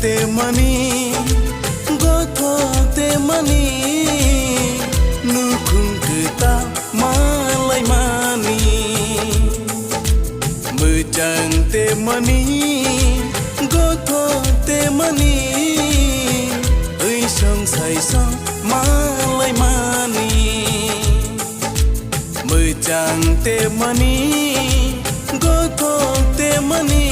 mani gothok te mani nukhung kita malai mani mejang te mani gothok te mani ơi song sai song malai mani mejang te mani gothok te mani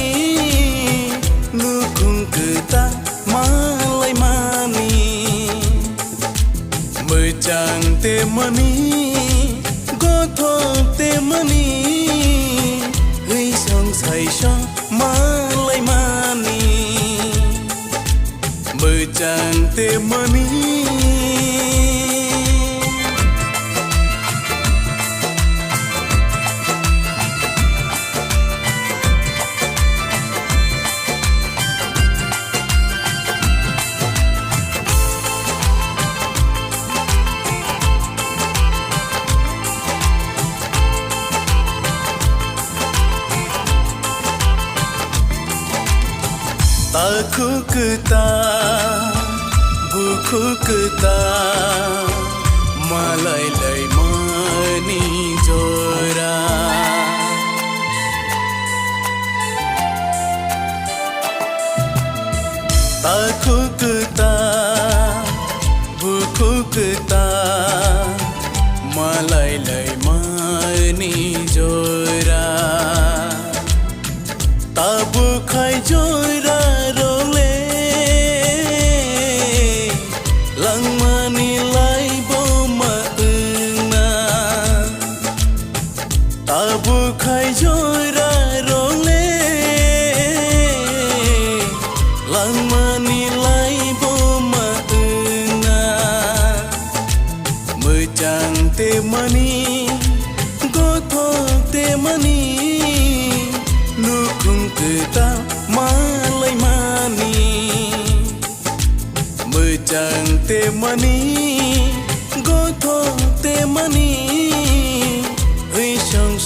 nukhung kita malai mani mejang te mani gothok te mani ơi song sai song malai mani mejang te mani aku kita buku kita malai lai mani jora aku kita buku kita malai lai mani jora tabu khai jora khai jora role lang mani lai boma una mejang te mani gothok te mani nukhung kita malai mani mejang te mani gothok te mani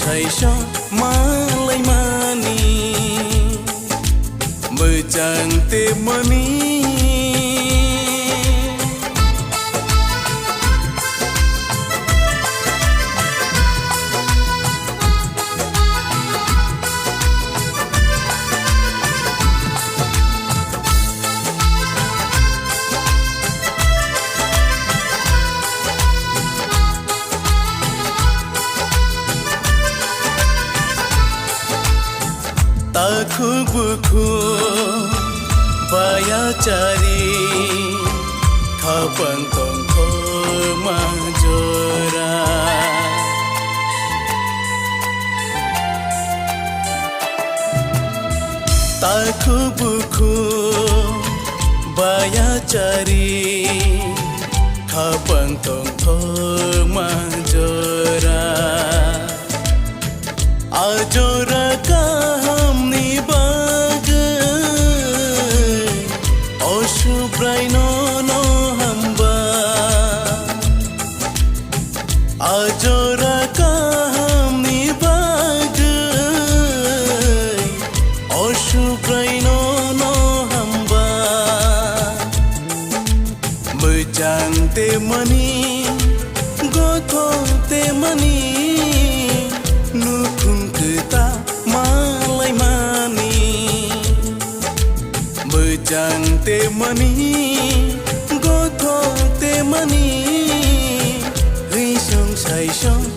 sai song malai mani mejang te mani aku buku baya cari kapan tongko majora aku buku baya cari kapan tongko majora ajora kaham ni bagai osubrai no hamba ajora kaham ni bagai osubrai no hamba mejang te mani gothok te mani nukhung kita malai mani mejang te mani gothok te mani ri song sai song